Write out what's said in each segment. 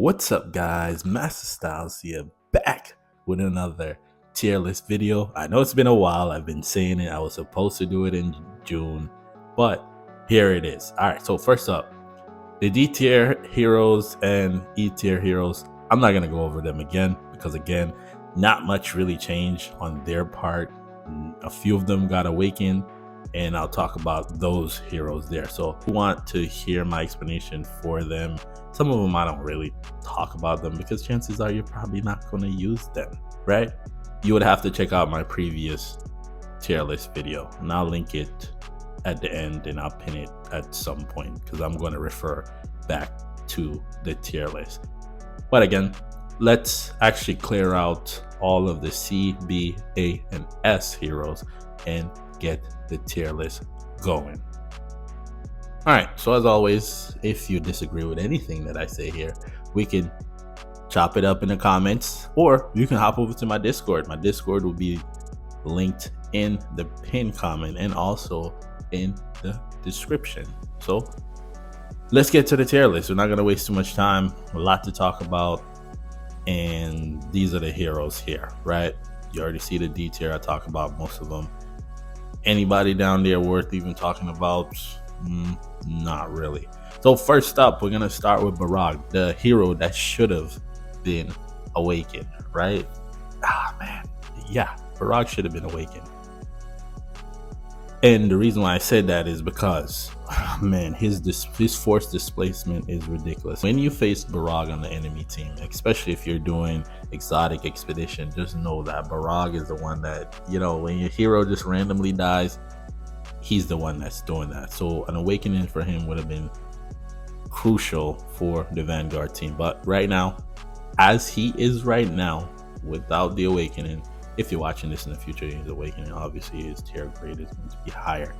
What's up, guys? Masta Styles here, back with another tier list video. I know it's been a while. I've been saying it. I was supposed to do it in June, but here it is. All right, so first up, the D tier heroes and E tier heroes. I'm not gonna go over them again because, again, not much really changed on their part. A few of them got awakened, and I'll talk about those heroes there. So if you want to hear my explanation for them, some of them I don't really talk about them because chances are you're probably not going to use them, right? You would have to check out my previous tier list video, and I'll link it at the end and I'll pin it at some point because I'm going to refer back to the tier list. But again, let's actually clear out all of the C, B, A, and S heroes and get the tier list going. All right, so as always, if you disagree with anything that I say here, we can chop it up in the comments, or you can hop over to my Discord. My Discord will be linked in the pinned comment and also in the description. So let's get to the tier list. We're not going to waste too much time. A lot to talk about, and these are the heroes here, right? You already see the D tier. I talk about most of them. Anybody down there worth even talking about? Not really. So first up, we're gonna start with Barag, the hero that should have been awakened, right? Barag should have been awakened. And the reason why I said that is because, his force displacement is ridiculous. When you face Barag on the enemy team, especially if you're doing exotic expedition, just know that Barag is the one that, when your hero just randomly dies, he's the one that's doing that. So an awakening for him would have been crucial for the Vanguard team. But right now, as he is right now, without the awakening, if you're watching this in the future, his awakening, obviously his tier grade is going to be higher.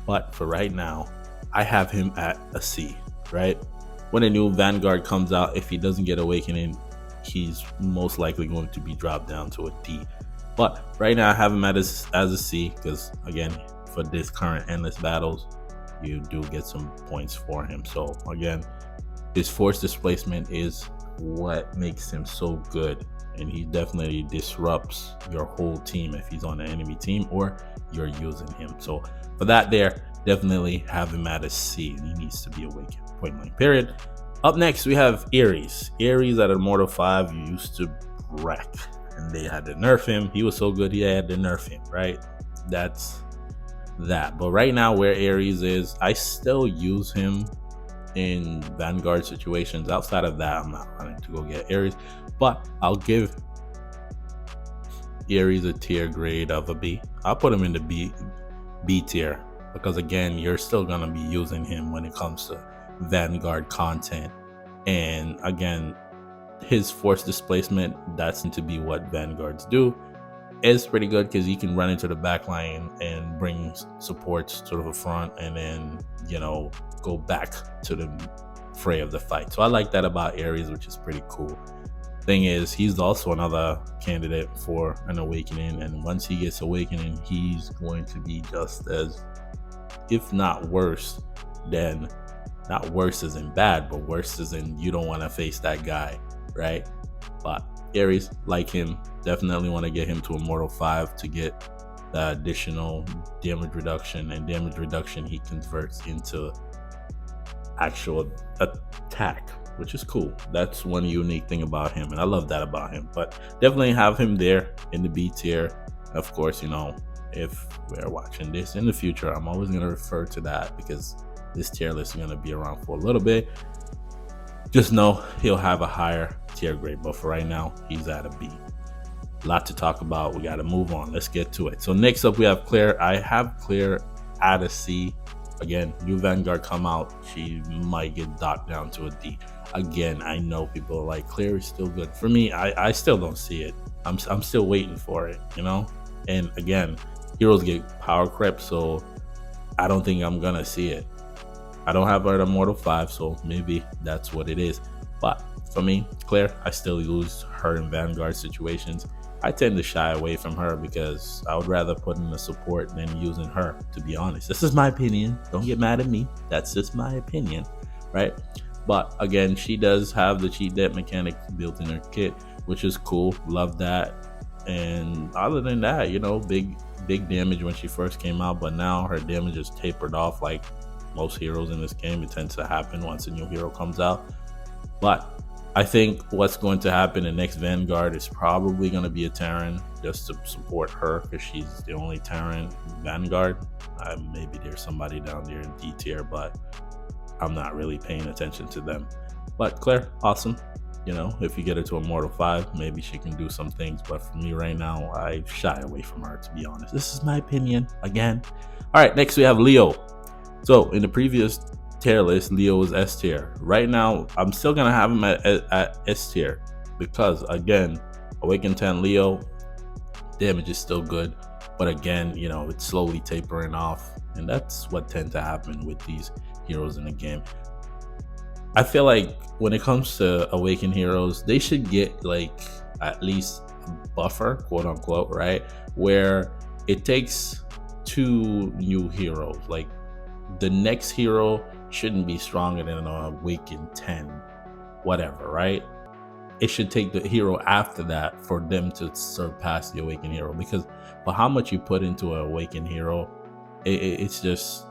But for right now, I have him at a C, right? When a new Vanguard comes out, if he doesn't get awakening, he's most likely going to be dropped down to a D. But right now I have him as a C because, again, for this current endless battles, you do get some points for him. So again, his force displacement is what makes him so good, and he definitely disrupts your whole team if he's on the enemy team or you're using him. So for that there, definitely have him at a C, and he needs to be awakened, point blank period. Up next, we have Ares. Ares at Immortal 5 used to wreck, and they had to nerf him. He was so good, he had to nerf him, right? That's that. But right now, where Ares is, I still use him in Vanguard situations. Outside of that, I'm not running to go get Ares, but I'll give Ares a tier grade of a B. I'll put him in the B tier because, again, you're still gonna be using him when it comes to Vanguard content. And again, his force displacement, that's to be what Vanguards do, is pretty good because he can run into the back line and bring supports to the front and then, go back to the fray of the fight. So I like that about Ares, which is pretty cool. Thing is, he's also another candidate for an awakening, and once he gets awakening, he's going to be just as, if not worse, than, not worse as in bad, but worse as in you don't want to face that guy, right? But Ares, like him, definitely want to get him to Immortal 5 to get the additional damage reduction, and damage reduction he converts into actual attack, which is cool. That's one unique thing about him, and I love that about him. But definitely have him there in the B tier. Of course, if we're watching this in the future, I'm always going to refer to that because this tier list is going to be around for a little bit. Just know he'll have a higher tier grade, but for right now, he's at a B. A lot to talk about. We got to move on. Let's get to it. So next up, we have Claire. I have Claire at a C. Again, new Vanguard come out, she might get docked down to a D. Again, I know people are like, Claire is still good. For me, I still don't see it. I'm still waiting for it, And again, heroes get power creep, so I don't think I'm gonna see it. I don't have her at Immortal 5, so maybe that's what it is. But for me, Claire, I still use her in Vanguard situations. I tend to shy away from her because I would rather put in a support than using her, to be honest. This is my opinion. Don't get mad at me. That's just my opinion, right? But again, she does have the cheat debt mechanic built in her kit, which is cool. Love that. And other than that, big damage when she first came out, but now her damage is tapered off like most heroes in this game. It tends to happen once a new hero comes out. But I think what's going to happen in next Vanguard is probably going to be a Terran, just to support her because she's the only Terran Vanguard. Maybe there's somebody down there in D tier, but I'm not really paying attention to them. But Claire, awesome. If you get her to Immortal 5, maybe she can do some things. But for me right now, I shy away from her, to be honest. This is my opinion, again. All right, next we have Leo. So in the previous tier list, Leo was S tier. Right now, I'm still going to have him at S tier. Because, again, Awaken 10 Leo, damage is still good. But again, it's slowly tapering off. And that's what tends to happen with these heroes in the game. I feel like when it comes to Awaken Heroes, they should get like at least a buffer, quote unquote, right? Where it takes 2 new heroes. Like the next hero shouldn't be stronger than an Awaken 10, whatever, right? It should take the hero after that for them to surpass the Awaken hero, because for how much you put into an Awaken hero, it's just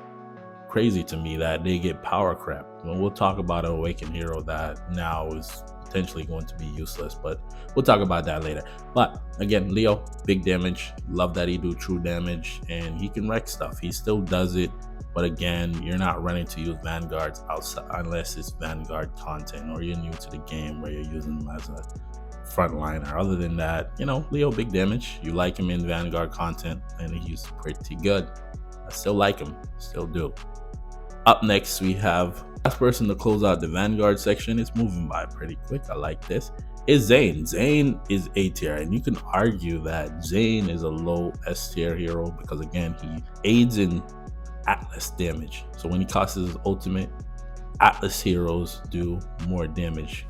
crazy to me that they get power crap. We'll talk about an Awaken hero that now is potentially going to be useless, but we'll talk about that later. But again, Leo, big damage. Love that he do true damage and he can wreck stuff. He still does it, but again, you're not running to use Vanguards outside unless it's Vanguard content or you're new to the game where you're using them as a frontliner. Other than that, Leo, big damage. You like him in Vanguard content and he's pretty good. I still like him, still do. Up next, we have last person to close out the Vanguard section. It's moving by pretty quick. I like this. Is Zane. Zane is A tier, and you can argue that Zane is a low S tier hero because again, he aids in Atlas damage. So when he casts his ultimate, Atlas heroes do more damage,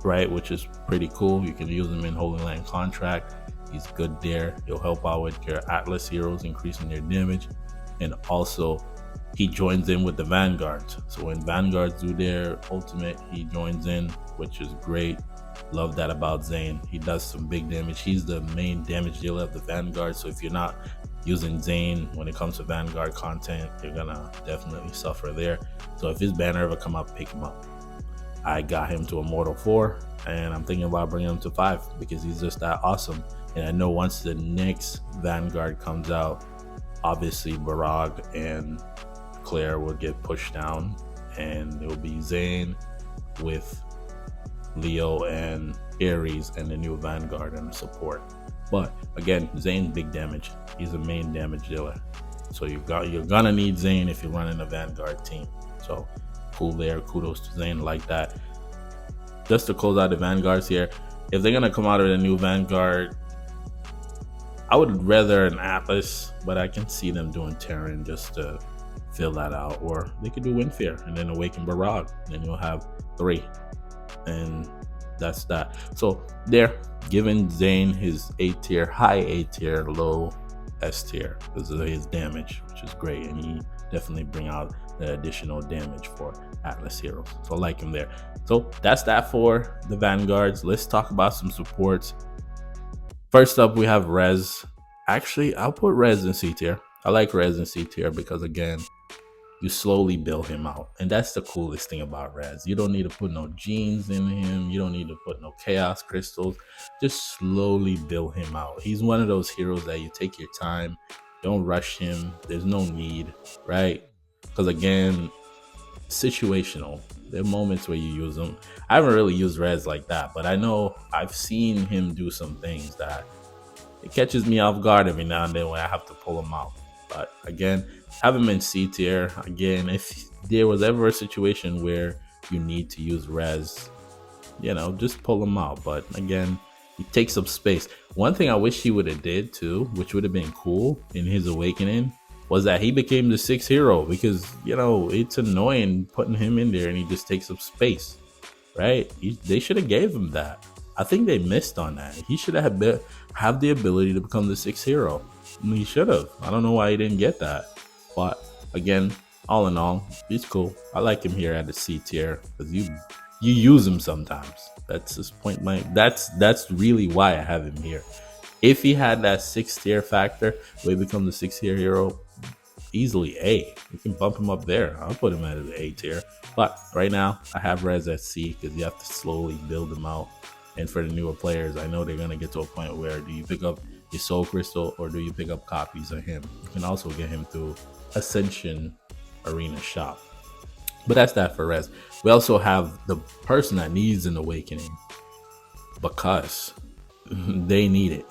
right? Which is pretty cool. You can use him in Holy Land Contract. He's good there. He'll help out with your Atlas heroes, increasing their damage, and also he joins in with the Vanguards. So when Vanguards do their ultimate, he joins in, which is great. Love that about Zane. He does some big damage. He's the main damage dealer of the Vanguard. So if you're not using Zane when it comes to Vanguard content, you're gonna definitely suffer there. So if his banner ever come up, pick him up. I got him to Immortal 4, and I'm thinking about bringing him to 5 because he's just that awesome. And I know once the next Vanguard comes out, obviously Barag and Claire will get pushed down, and it will be Zane with Leo and Ares and the new Vanguard and the support. But again, Zane big damage. He's a main damage dealer, so you're gonna need Zane if you're running a Vanguard team. So cool there. Kudos to Zane, like that. Just to close out the Vanguards here, if they're gonna come out of the new Vanguard, I would rather an Atlas, but I can see them doing Terran just to fill that out, or they could do Windfear and then Awaken Barag, then you'll have 3, and that's that. So there, giving Zane his A tier, high A tier, low S tier because of his damage, which is great, and he definitely bring out the additional damage for Atlas heroes. So I like him there. So that's that for the Vanguards. Let's talk about some supports. First up, we have Rez. Actually, I'll put Rez in C tier. I like Rez in C tier because again, you slowly build him out, and that's the coolest thing about Rez. You don't need to put no genes in him, you don't need to put no chaos crystals, just slowly build him out. He's one of those heroes that you take your time, don't rush him, there's no need, right? Because again, situational. There are moments where you use him. I haven't really used Rez like that, but I know I've seen him do some things that it catches me off guard every now and then when I have to pull him out. But again, have him in C tier. Again, if there was ever a situation where you need to use Rez, just pull him out. But again, he takes up space. One thing I wish he would have did too, which would have been cool in his awakening, was that he became the 6th hero, because it's annoying putting him in there and he just takes up space, right? They should have gave him that. I think they missed on that. He should have the ability to become the 6th hero. He should have. I don't know why he didn't get that. But again, all in all, he's cool. I like him here at the C tier because you use him sometimes. That's his point. That's really why I have him here. If he had that 6 tier factor, where he becomes a 6 tier hero, easily A. You can bump him up there. I'll put him at an A tier. But right now, I have Rez at C because you have to slowly build him out. And for the newer players, I know they're gonna get to a point where do you pick up your Soul Crystal or do you pick up copies of him? You can also get him through Ascension Arena Shop. But that's that for Rez. We also have the person that needs an awakening because they need it.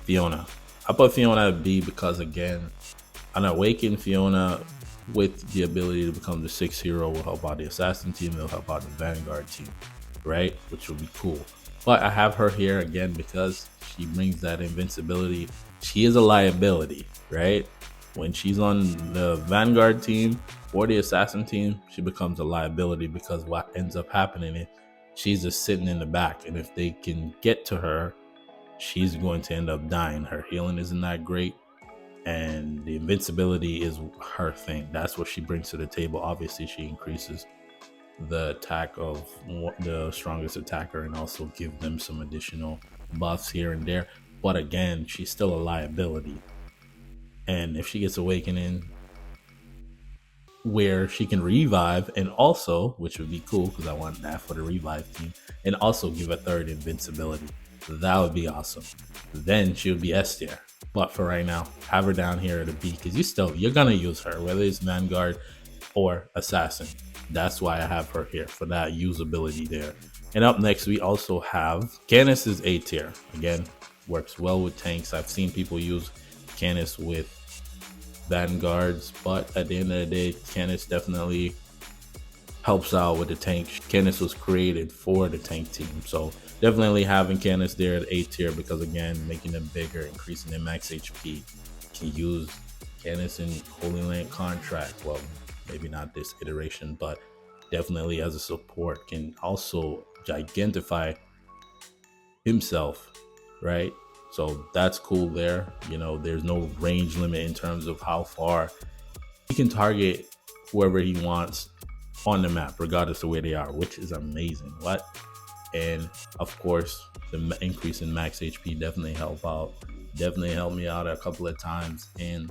Fiona. I put Fiona at B because again, an awakened Fiona with the ability to become the 6th hero will help out the assassin team, it'll help out the Vanguard team, right? Which will be cool. But I have her here again because she brings that invincibility. She is a liability, right? When she's on the Vanguard team or the assassin team, she becomes a liability because what ends up happening is she's just sitting in the back. And if they can get to her, she's going to end up dying. Her healing isn't that great. And the invincibility is her thing. That's what she brings to the table. Obviously, she increases the attack of the strongest attacker and also give them some additional buffs here and there. But again, she's still a liability. And if she gets awakening where she can revive and also, which would be cool because I want that for the revive team, and also give a 3rd invincibility, that would be awesome. Then she would be S tier. But for right now, have her down here at a B because you're gonna use her, whether it's Vanguard or Assassin. That's why I have her here for that usability there. And up next, we also have Canis is A tier. Again, works well with tanks. I've seen people use Canis with Vanguards, but at the end of the day, Canis definitely helps out with the tank. Canis was created for the tank team, so definitely having Canis there at A tier because again, making them bigger, increasing their max HP. Can use Canis in Holy Land contract. Well, maybe not this iteration, but definitely as a support can also gigantify himself, right? So that's cool there. You know, there's no range limit in terms of how far he can target whoever he wants on the map, regardless of where they are, which is amazing. And of course, the increase in max HP definitely help out. Definitely helped me out a couple of times in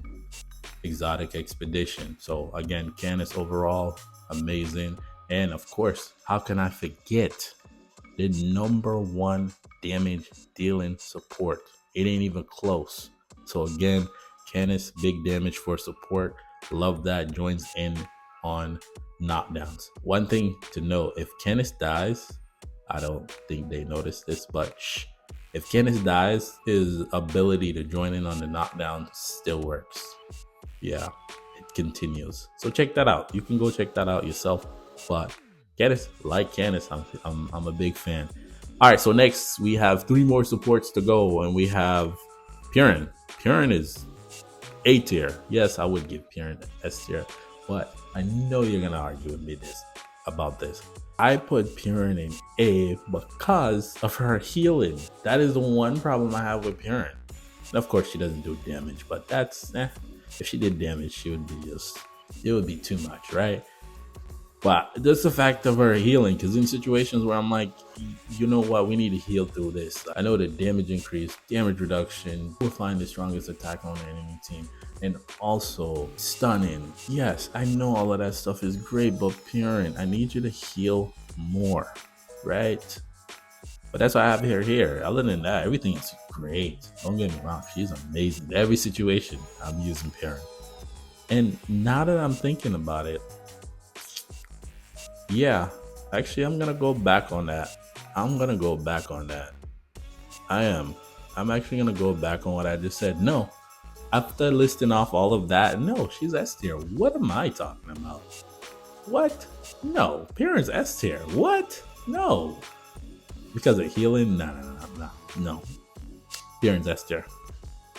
Exotic Expedition. So again, Canis overall, amazing. And of course, how can I forget the #1 damage dealing support? It ain't even close. So again, Canis, big damage for support. Love that. Joins in on knockdowns. One thing to note, if Canis dies, I don't think they noticed this, but if Canis dies, his ability to join in on the knockdown still works. Yeah, it continues. So check that out. You can go check that out yourself. But Canis, like Canis, I'm a big fan. All right, so next we have 3 more supports to go, and we have Purin. Purin is A tier. Yes, I would give Purin S tier, but I know you're gonna argue with me about this. I put Purin in A because of her healing. That is the one problem I have with Purin. And of course, she doesn't do damage, but that's if she did damage, she would be it would be too much, right? But that's the fact of her healing, because in situations where I'm like, you know what, we need to heal through this. I know the damage increase, damage reduction, will find the strongest attack on the enemy team, and also stunning. Yes, I know all of that stuff is great, but Purin, I need you to heal more, right? But that's what I have here. Other than that, everything is great. Don't get me wrong, she's amazing. Every situation, I'm using Purin. And now that I'm thinking about it, yeah, actually, I'm gonna go back on that. I am. I'm actually gonna go back on what I just said. No, after listing off all of that, no, she's S tier. What am I talking about? What? No, Purin's S tier. What? No, because of healing? No. Purin's S tier.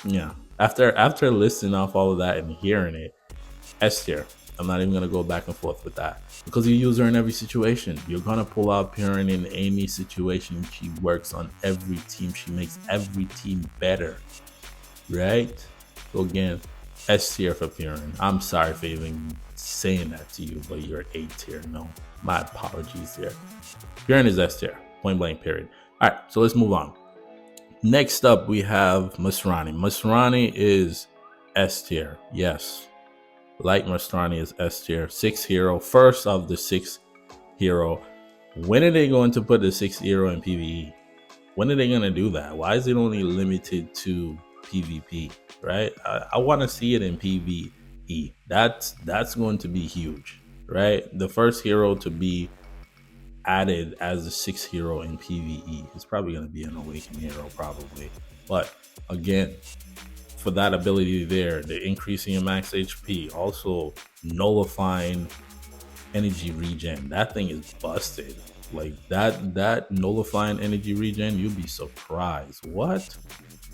Yeah. After listing off all of that and hearing it, S tier. I'm not even going to go back and forth with that because you use her in every situation. You're going to pull out Purin in any situation. She works on every team. She makes every team better, right? So again, S tier for Purin. I'm sorry for even saying that to you, but you're A tier. No, my apologies there. Purin is S tier, point blank, period. All right, so let's move on. Next up, we have Masrani. Masrani is S tier. Yes, like Masrani is S tier. 6th hero, first of the 6th hero. When are they going to put the 6th hero in PvE? When are they going to do that? Why is it only limited to PvP, right? I want to see it in PvE. That's going to be huge, right? The first hero to be added as the 6th hero in PvE is probably going to be an Awakened hero, probably. But again, for that ability there, the increasing your max HP, also nullifying energy regen. That thing is busted. Like that nullifying energy regen, you'll be surprised. What?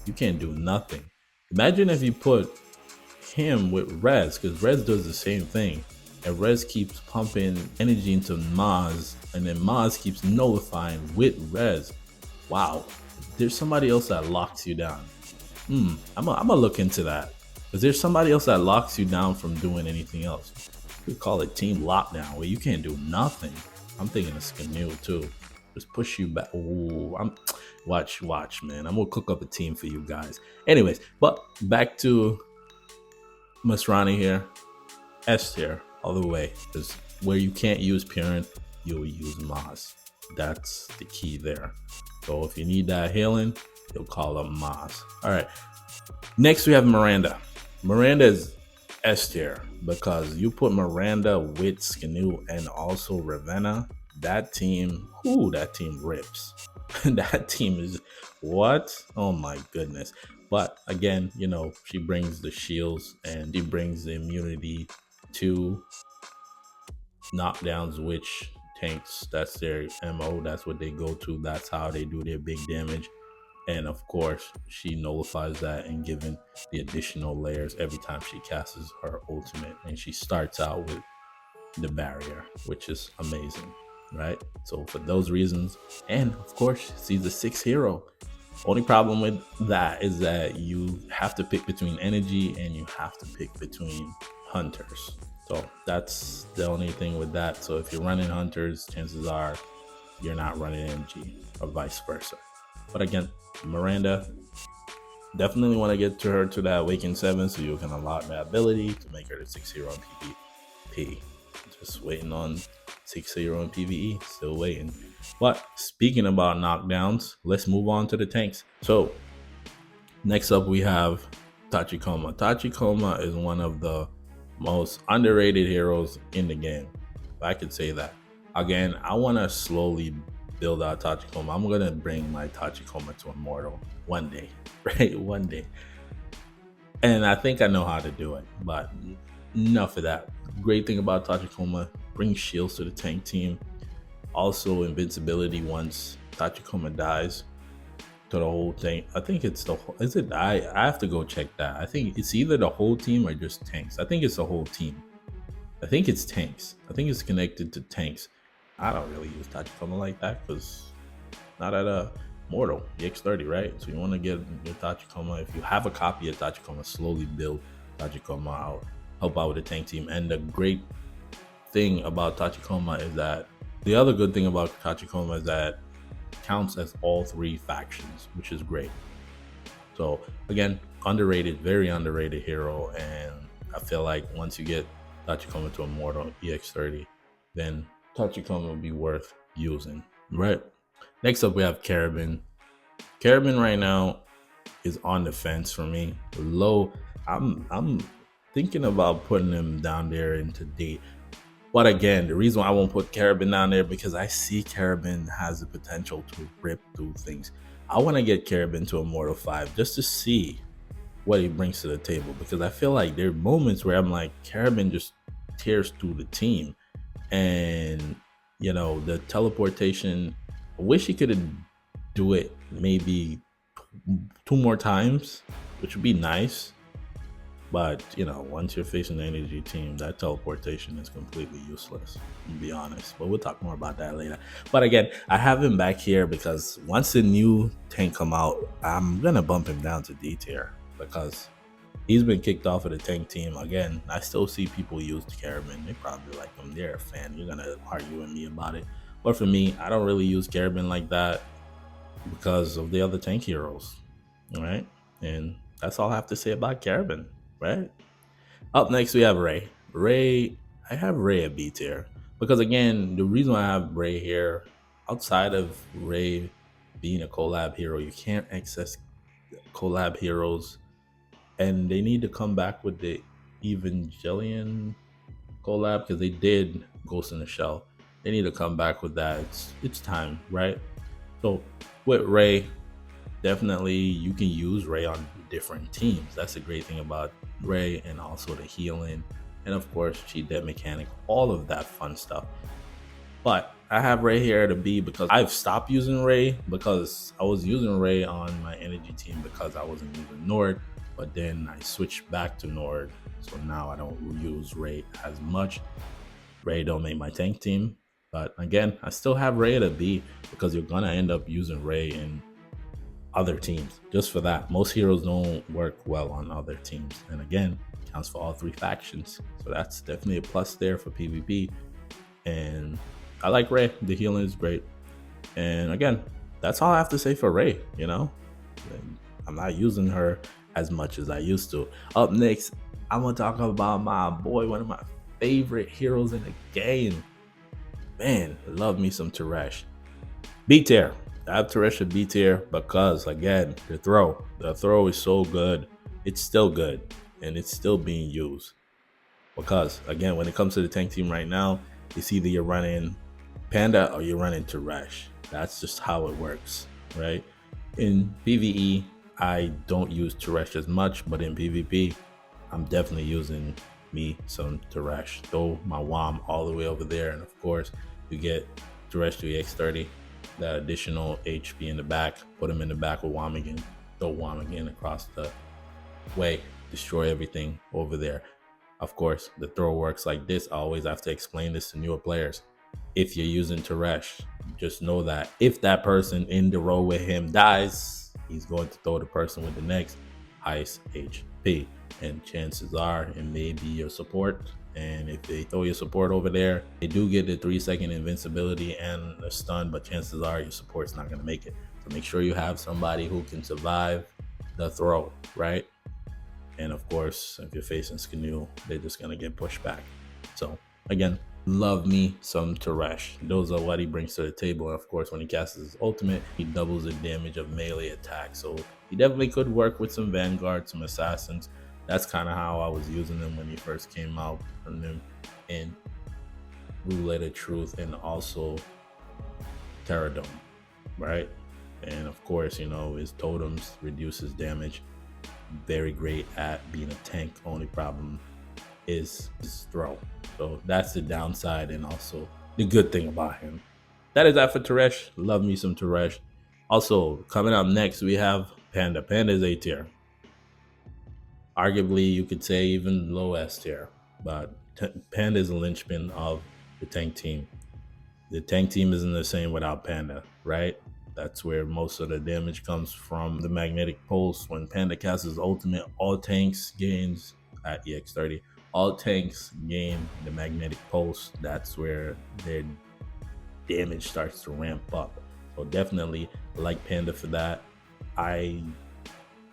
You can't do nothing. Imagine if you put him with Rez, because Rez does the same thing. And Rez keeps pumping energy into Maz, and then Maz keeps nullifying with Rez. Wow. There's somebody else that locks you down. I'm gonna look into that. Because there's somebody else that locks you down from doing anything else. We call it team lockdown, where you can't do nothing. I'm thinking of Scanil too. Just push you back. Ooh, watch, man. I'm gonna cook up a team for you guys. Anyways, but back to Masrani here. S tier all the way. Because where you can't use Purin, you'll use Maz. That's the key there. So if you need that healing, you'll call up Maz. All right. Next we have Miranda. Miranda is S tier because you put Miranda with Scanil and also Ravenna. That team rips. That team is what? Oh my goodness. But again, you know, she brings the shields and she brings the immunity to knockdowns, which tanks, that's their MO. That's what they go to. That's how they do their big damage. And of course, she nullifies that and giving the additional layers every time she casts her ultimate. And she starts out with the barrier, which is amazing, right? So for those reasons, and of course, she's the 6th hero. Only problem with that is that you have to pick between energy and you have to pick between hunters. So that's the only thing with that. So if you're running hunters, chances are you're not running energy or vice versa. But again, Miranda, definitely want to get to her to that Awakened 7 so you can unlock that ability to make her the 6th hero in PvP. Just waiting on 6th hero in PvE, still waiting. But speaking about knockdowns, let's move on to the tanks. So next up we have Tachikoma. Tachikoma is one of the most underrated heroes in the game. I could say that. Again, I want to slowly build out Tachikoma. I'm gonna bring my Tachikoma to Immortal one day, right? One day. And I think I know how to do it, but enough of that. Great thing about Tachikoma, bring shields to the tank team. Also invincibility once Tachikoma dies to the whole thing. I think it's I have to go check that. I think it's either the whole team or just tanks. I think it's the whole team. I think it's tanks. I think it's connected to tanks. I don't really use Tachikoma like that because not at a Mortal EX30, right? So you want to get your Tachikoma. If you have a copy of Tachikoma, slowly build Tachikoma out, help out with the tank team. And the great thing about Tachikoma is that the other good thing about Tachikoma is that it counts as all 3 factions, which is great. So again, underrated, very underrated hero. And I feel like once you get Tachikoma to Immortal EX30, then Tachikoma will be worth using, right? Next up, we have Carabin. Carabin right now is on the fence for me. Low. I'm thinking about putting him down there into date. But again, the reason why I won't put Carabin down there because I see Carabin has the potential to rip through things. I want to get Carabin to Immortal 5 just to see what he brings to the table, because I feel like there are moments where I'm like, Carabin just tears through the team. And you know, the teleportation, I wish he could do it maybe 2 more times, which would be nice. But you know, once you're facing the energy team, that teleportation is completely useless, to be honest. But we'll talk more about that later. But again, I have him back here because once the new tank come out, I'm gonna bump him down to D tier because He's been kicked off of the tank team. Again, I still see people use Carabin. They probably like him. They're a fan. You're going to argue with me about it. But for me, I don't really use Carabin like that because of the other tank heroes. All right. And that's all I have to say about Carabin, right? Up next, we have Ray. I have Ray at B tier because, again, the reason why I have Ray here, outside of Ray being a collab hero, you can't access collab heroes, and they need to come back with the Evangelion collab because they did Ghost in the Shell. They need to come back with that. It's time, right? So with Ray, definitely you can use Ray on different teams. That's the great thing about Ray, and also the healing, and of course cheat dead mechanic, all of that fun stuff. But I have Ray here at a B because I've stopped using Ray because I was using Ray on my energy team because I wasn't using Nord, but then I switched back to Nord, so now I don't use Ray as much. Ray don't make my tank team, but again, I still have Ray at a B because you're gonna end up using Ray in other teams just for that. Most heroes don't work well on other teams, and again, counts for all three factions, so that's definitely a plus there for PvP. And I like Ray. The healing is great, and again, that's all I have to say for Ray. I'm not using her as much as I used to. Up next, I'm gonna talk about my boy, one of my favorite heroes in the game. Man, love me some Teresh. B tier. I have Teresh at B tier because, again, the throw is so good. It's still good, and it's still being used. Because, again, when it comes to the tank team right now, it's either you're running Panda or you're running Teresh. That's just how it works, right? In PvE, I don't use Teresh as much, but in PvP, I'm definitely using me some Teresh. Throw my WOM all the way over there, and of course, you get Teresh to EX30, that additional HP in the back, put him in the back with WOM again, throw WOM again across the way, destroy everything over there. Of course, the throw works like this. I always have to explain this to newer players. If you're using Teresh, just know that if that person in the row with him dies, he's going to throw the person with the next highest HP. And chances are it may be your support. And if they throw your support over there, they do get the 3-second invincibility and a stun, but chances are your support's not going to make it. So make sure you have somebody who can survive the throw, right? And of course, if you're facing Skanu, they're just going to get pushed back. So again, love me some Teresh. Those are what he brings to the table. And of course, when he casts his ultimate, he doubles the damage of melee attack. So he definitely could work with some Vanguard, some Assassins. That's kind of how I was using him when he first came out, from him in Roulette of Truth and also Terradome, right? And of course, his totems reduce his damage. Very great at being a tank. Only problem is his throw. So that's the downside, and also the good thing about him. That is that for Teresh. Love me some Teresh. Also, coming up next, we have Panda. Panda is A tier. Arguably, you could say even low S tier, but Panda is a linchpin of the tank team. The tank team isn't the same without Panda, right? That's where most of the damage comes from, the magnetic pulse. When Panda casts his ultimate, all tanks gains at EX30. All tanks gain the magnetic pulse. That's where their damage starts to ramp up. So definitely like Panda for that. I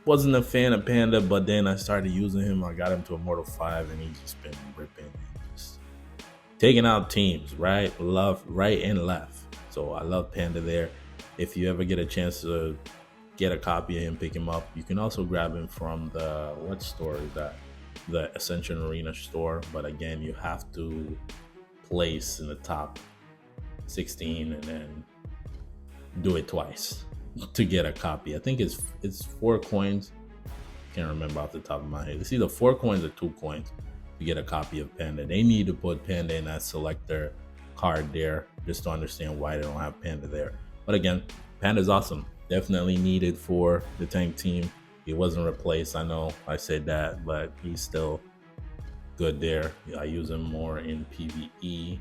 wasn't a fan of Panda, but then I started using him. I got him to Immortal 5, and he's just been ripping and just taking out teams, right? Love right and left. So I love Panda there. If you ever get a chance to get a copy of him, pick him up. You can also grab him from what store is that? The Ascension Arena store. But again, you have to place in the top 16 and then do it twice to get a copy. I think it's 4 coins. Can't remember off the top of my head. It's either 4 coins or 2 coins to get a copy of Panda. They need to put Panda in that selector card there just to understand why they don't have Panda there. But again, Panda's awesome. Definitely needed for the tank team. He wasn't replaced. I know I said that, but he's still good there. I use him more in PvE.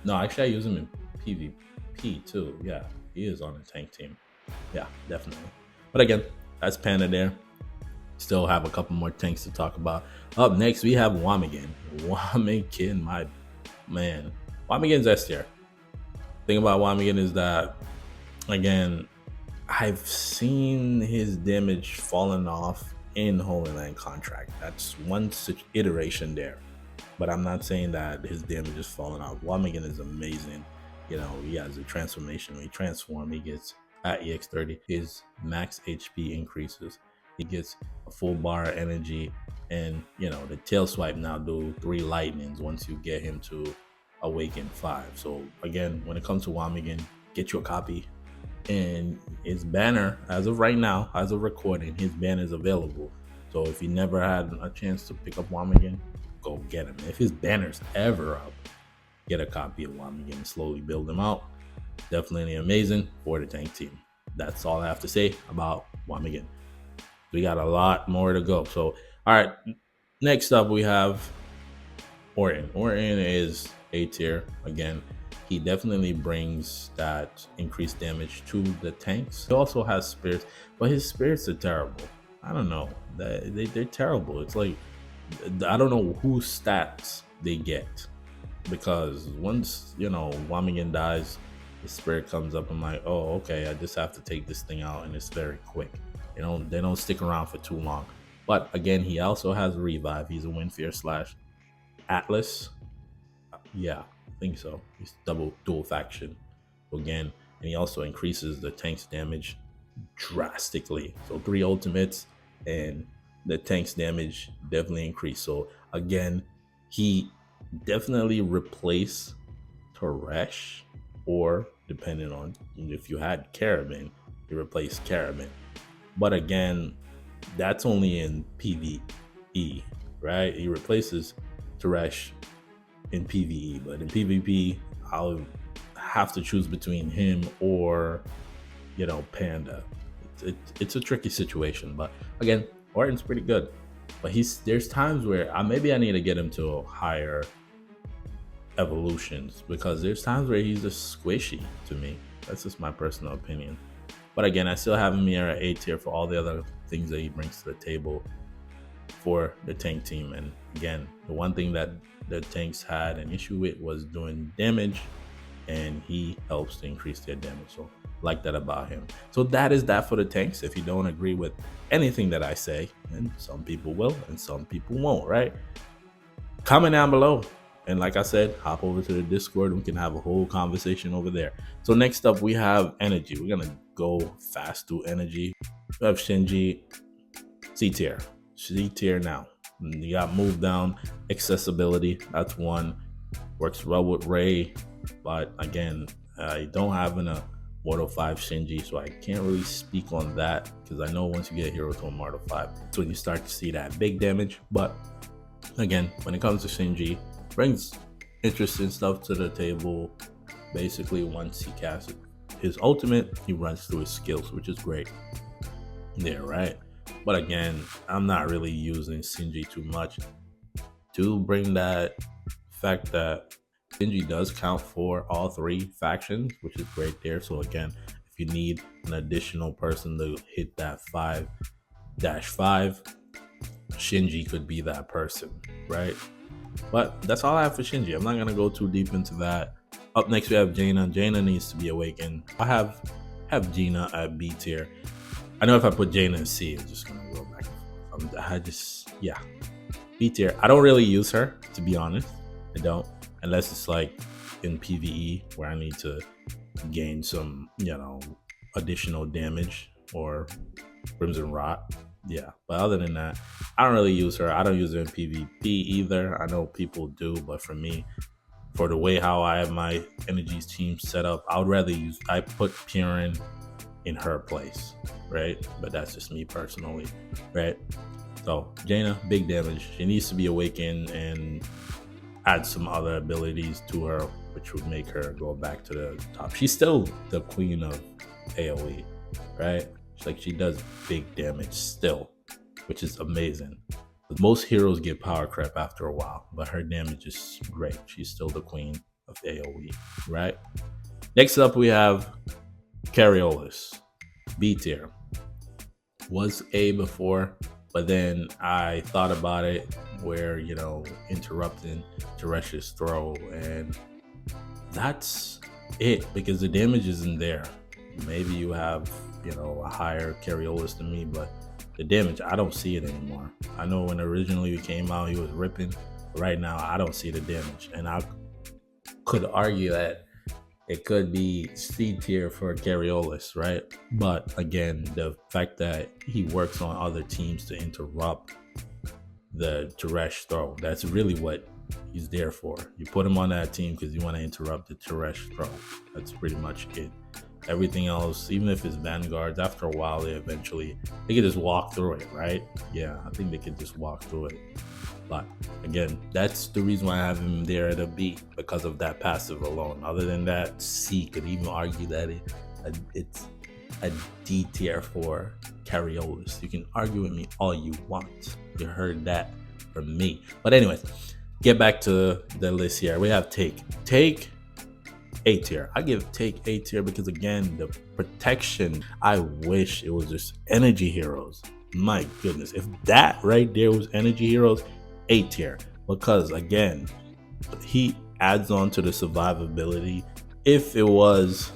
No, actually I use him in PvP too. Yeah, he is on the tank team. Yeah, definitely. But again, that's Panda there. Still have a couple more tanks to talk about. Up next, we have Wamigan. Wamigan, my man. Wamigan's S tier. Thing about Wamigan is that, again, I've seen his damage falling off in Holy Land contract. That's one such iteration there. But I'm not saying that his damage is falling off. Wamigan is amazing. You know, he has a transformation. When he transforms, he gets at EX30. His max HP increases. He gets a full bar of energy. And, you know, the tail swipe now do 3 lightnings once you get him to Awaken 5. So, again, when it comes to Wamigan, get your copy. And his banner, as of right now, as of recording, his banner is available. So if you never had a chance to pick up Wamigan, go get him. If his banner's ever up, get a copy of Wamigan and slowly build him out. Definitely amazing for the tank team. That's all I have to say about Wamigan. We got a lot more to go. So, all right, next up we have Orton. Orton is A tier. Again, he definitely brings that increased damage to the tanks. He also has spirits, but his spirits are terrible. I don't know. They're terrible. It's like, I don't know whose stats they get, because once, you know, Wamigan dies, the spirit comes up. I'm like, oh, okay, I just have to take this thing out, and it's very quick. You know, they don't stick around for too long. But again, he also has revive. He's a Windfear / Atlas. Yeah, I think so. He's dual faction. So again, and he also increases the tank's damage drastically. So 3 ultimates and the tank's damage definitely increased. So again, he definitely replaced Teresh, or depending on if you had Caravan, he replaced Caravan. But again, that's only in PvE, right? He replaces Teresh in PvE, but in PvP, I'll have to choose between him or, you know, Panda. It's a tricky situation, but again, Orton's pretty good. But there's times where maybe I need to get him to higher evolutions, because there's times where he's just squishy to me. That's just my personal opinion. But again, I still have him here at A tier for all the other things that he brings to the table for the tank team. And again, the one thing that the tanks had an issue with was doing damage, and he helps to increase their damage. So like that about him. So that is that for the tanks. If you don't agree with anything that I say, and some people will and some people won't, right? Comment down below. And like I said, hop over to the Discord and we can have a whole conversation over there. So next up, we have energy. We're gonna go fast through energy. We have Shinji, C tier. C tier now. You got move down, accessibility. That's one. Works well with Ray, but again, I don't have a Mortal 5 Shinji, so I can't really speak on that, because I know once you get Hero to a Mortal 5, that's when you start to see that big damage. But again, when it comes to Shinji, brings interesting stuff to the table. Basically, once he casts his ultimate, he runs through his skills, which is great. Yeah, right. But again, I'm not really using Shinji too much to bring that fact that Shinji does count for all 3 factions, which is great there. So again, if you need an additional person to hit that 5-5, Shinji could be that person, right? But that's all I have for Shinji. I'm not going to go too deep into that. Up next, we have Jaina. Jaina needs to be awakened. I have Gina at B tier. I know if I put Jaina in C, I'm just going to go back and forth. Yeah. B tier. I don't really use her, to be honest. I don't. Unless it's like in PvE where I need to gain some, you know, additional damage or Crimson Rot. Yeah, but other than that, I don't really use her. I don't use her in PvP either. I know people do, but for me, for the way how I have my energies team set up, I put Piran in her place, right? But that's just me personally, right? So Jaina, big damage. She needs to be awakened and add some other abilities to her, which would make her go back to the top. She's still the queen of AoE, right? She does big damage still, which is amazing. Most heroes get power creep after a while, but her damage is great. She's still the queen of AoE, right? Next up, we have Cariolis, B tier. Was A before, But then I thought about it where, interrupting Teresh's throw, and that's it because the damage isn't there. Maybe you have, a higher Carriolis than me, but the damage, I don't see it anymore. I know when originally he came out, he was ripping. But right now, I don't see the damage. And I could argue that it could be C tier for Carriolis, right? But again, the fact that he works on other teams to interrupt the Teresh throw, that's really what he's there for. You put him on that team because you want to interrupt the Teresh throw. That's pretty much it. Everything else, even if it's Vanguards, after a while they can just walk through it, right? Yeah, I think they could just walk through it. But again, that's the reason why I have him there at a B, because of that passive alone. Other than that, C could even argue that it's a D tier for Carriolis. You can argue with me all you want. You heard that from me. But anyways, get back to the list here. We have Take A tier. I give Take A tier because, again, the protection, I wish it was just Energy Heroes. My goodness, if that right there was Energy Heroes, A tier, because again, he adds on to the survivability. If it was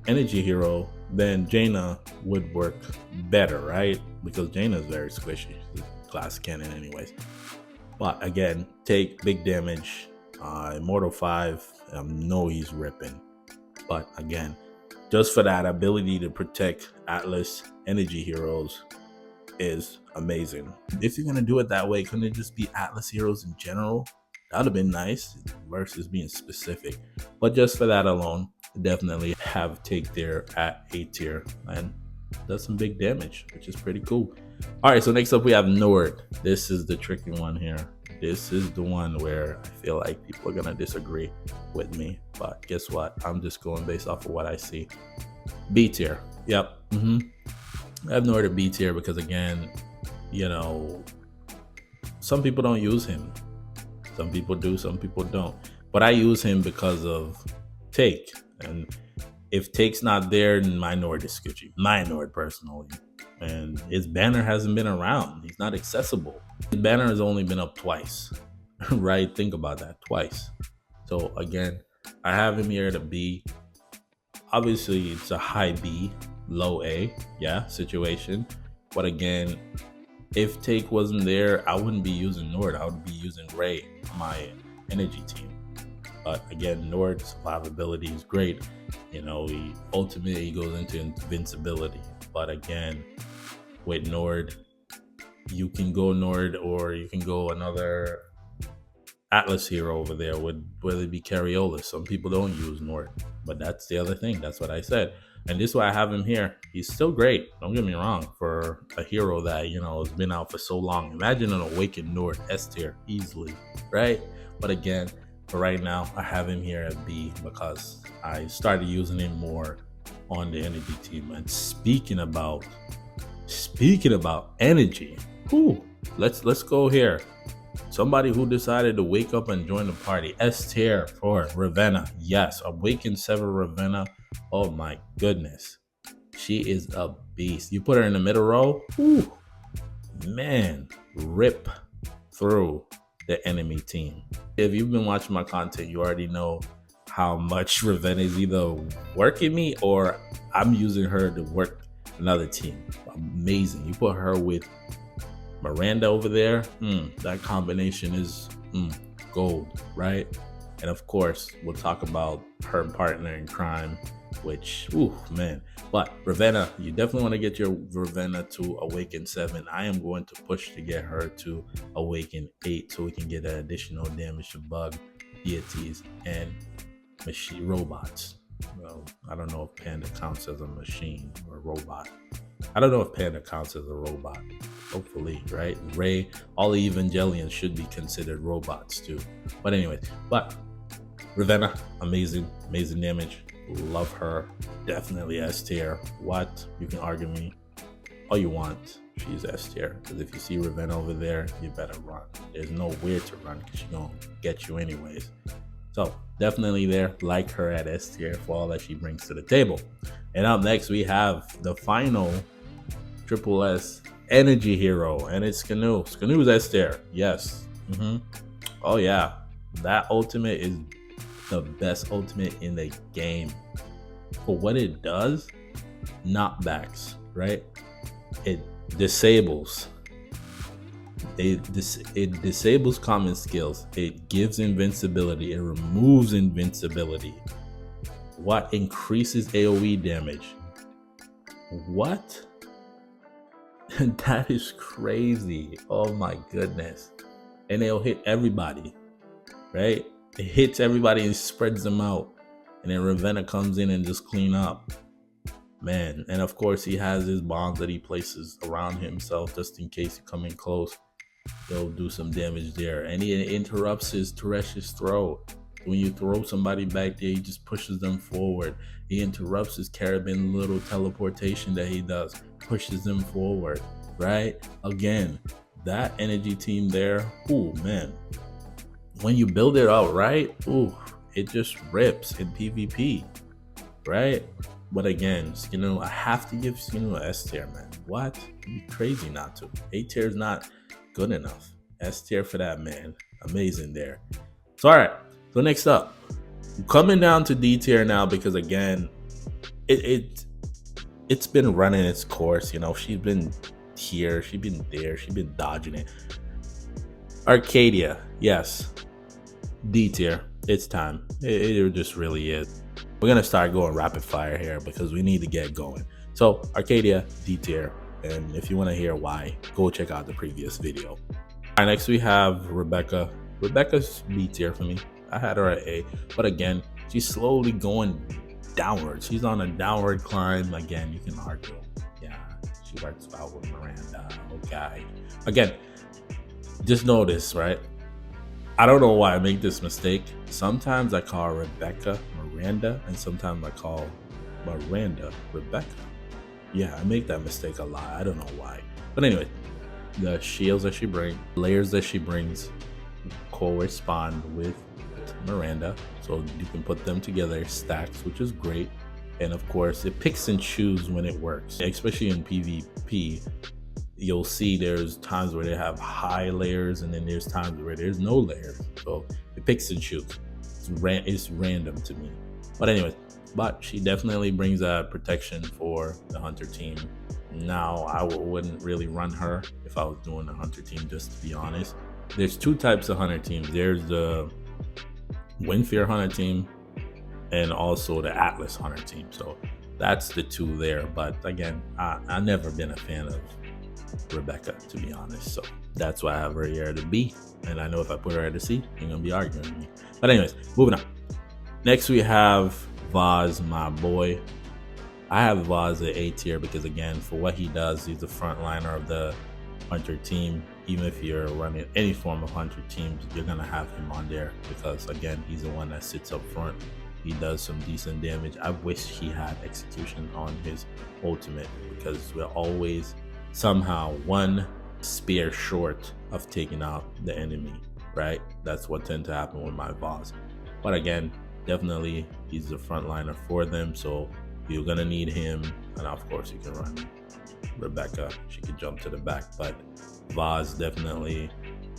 Energy Hero, then Jaina would work better, right? Because Jaina is very squishy. She's a class cannon anyways. But again, Take big damage. Immortal 5, I know he's ripping. But again, just for that ability to protect Atlas Energy Heroes is amazing. If you're gonna do it that way, couldn't it just be Atlas Heroes in general? That would have been nice versus being specific. But just for that alone, definitely have Take there at A tier and does some big damage, which is pretty cool. All right, so next up we have Nord. This is the tricky one here. This is the one where I feel like people are gonna disagree with me, but guess what? I'm just going based off of what I see. B tier. Yep. I have Nord at B tier because, again, some people don't use him. Some people do, some people don't. But I use him because of Take. And if Take's not there, then my Nord is sketchy. My Nord, personally. And his banner hasn't been around. He's not accessible. His banner has only been up twice. Right? Think about that. Twice. So, again, I have him here at a B. Obviously, it's a high B, low A, situation. But again, if Take wasn't there, I wouldn't be using Nord. I would be using Ray on my energy team. But again, Nord's survivability is great. He ultimately goes into invincibility. But again, with Nord, you can go Nord or you can go another Atlas hero over there, whether it be Carriolis. Some people don't use Nord, but that's the other thing. That's what I said. And this is why I have him here. He's still great. Don't get me wrong, for a hero that, has been out for so long. Imagine an Awakened Nord S tier easily, right? But again, for right now, I have him here at B because I started using him more on the energy team. And speaking about energy, let's go here. Somebody who decided to wake up and join the party. S tier for Ravenna. Yes, Awakened 7 Ravenna. Oh my goodness. She is a beast. You put her in the middle row. Man, rip through the enemy team. If you've been watching my content, you already know how much Ravenna is either working me or I'm using her to work another team. Amazing. You put her with Miranda over there, that combination is gold, right? And of course, we'll talk about her partner in crime, which, man. But Ravenna, you definitely want to get your Ravenna to Awaken 7. I am going to push to get her to Awaken 8 so we can get an additional damage to bug deities and machine robots. Well, I don't know if Panda counts as a machine or a robot. I don't know if Panda counts as a robot. Hopefully, right? Ray, all the Evangelions should be considered robots too. But anyways, Ravenna, amazing damage. Love her. Definitely S tier. What? You can argue me all you want. She's S tier. Because if you see Ravenna over there, you better run. There's nowhere to run because she's going to get you anyways. So definitely there. Like her at S tier for all that she brings to the table. And up next, we have the final Triple S energy hero, and it's Scanu. Scanu's S tier. Yes. Oh yeah, that ultimate is the best ultimate in the game for what it does. Knockbacks, right? It disables. It disables common skills. It gives invincibility. It removes invincibility. What increases AoE damage? What? That is crazy. Oh my goodness. And it'll hit everybody, right? It hits everybody and spreads them out. And then Ravenna comes in and just clean up. Man, and of course he has his bombs that he places around himself just in case you come in close. They'll do some damage there. And he interrupts his Thresh's throw. When you throw somebody back there, he just pushes them forward. He interrupts his Carabin little teleportation that he does, pushes them forward, right? Again, that energy team there, ooh, man. When you build it out right, ooh, it just rips in PvP, right? But again, I have to give Skinu an S tier, man. What? It'd be crazy not to. A tier is not good enough. S tier for that, man. Amazing there. So, all right. So next up, coming down to D tier now, because again, it's been running its course. She's been here, she's been there, she's been dodging it. Arcadia, yes, D tier. It's time. It just really is. We're gonna start going rapid fire here because we need to get going. So Arcadia, D tier, and if you want to hear why, go check out the previous video. All right, next we have Rebecca. Rebecca's B tier for me. I had her at A, but again, she's slowly going downward. She's on a downward climb. Again, you can argue, yeah, she works out with Miranda. Okay, again, just know this, right? I don't know why I make this mistake. Sometimes I call Rebecca Miranda, and sometimes I call Miranda Rebecca. Yeah, I make that mistake a lot. I don't know why. But anyway, the shields that she brings, layers that she brings, correspond with Miranda, so you can put them together, stacks, which is great. And of course, it picks and chooses when it works, especially in PvP. You'll see there's times where they have high layers, and then there's times where there's no layers. So it picks and chooses. It's random to me. But anyways, she definitely brings that protection for the Hunter team. Now, I wouldn't really run her if I was doing a Hunter team, just to be honest. There's two types of Hunter teams. There's the Windfear Hunter team and also the Atlas Hunter team. So that's the two there. But again, I've never been a fan of Rebecca, to be honest. So that's why I have her here at a B. And I know if I put her at a C, you're going to be arguing with me. But anyways, moving on. Next we have Vaz, my boy. I have Vaz at A tier because, again, for what he does, he's the frontliner of the Hunter team. Even if you're running any form of Hunter teams, you're going to have him on there because, again, he's the one that sits up front. He does some decent damage. I wish he had execution on his ultimate because we're always somehow one spear short of taking out the enemy, right? That's what tends to happen with my Vaz. But again, definitely he's the frontliner for them, so you're going to need him. And of course, you can run Rebecca. She could jump to the back, but Vaz definitely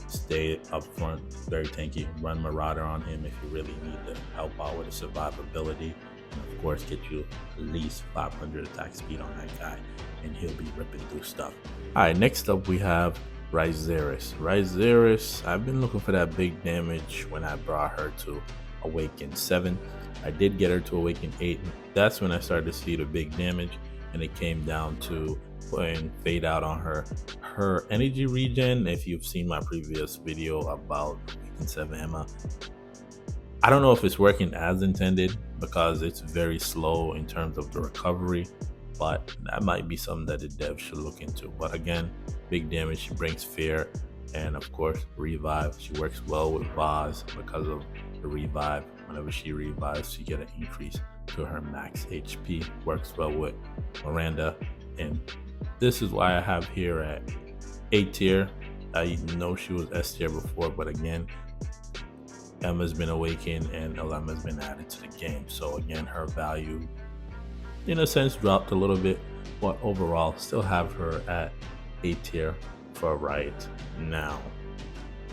stay up front, very tanky. Run Marauder on him if you really need to help out with the survivability. And of course, get you at least 500 attack speed on that guy, and he'll be ripping through stuff. All right, next up we have Ryzeris. Ryzeris, I've been looking for that big damage when I brought her to Awaken 7. I did get her to Awaken 8. That's when I started to see the big damage, and it came down to putting Fade Out on her. Her energy regen, if you've seen my previous video about Awaken 7 Emma, I don't know if it's working as intended because it's very slow in terms of the recovery, but that might be something that the dev should look into. But again, big damage, she brings fear, and of course revive. She works well with Vaz because of the revive. Whenever she revives, she get an increase to her max HP. Works well with Miranda, and this is why I have here at A tier. I know she was S tier before, but again, Emma's been awakened and Elemma's been added to the game. So again, her value in a sense dropped a little bit, but overall still have her at A tier for right now.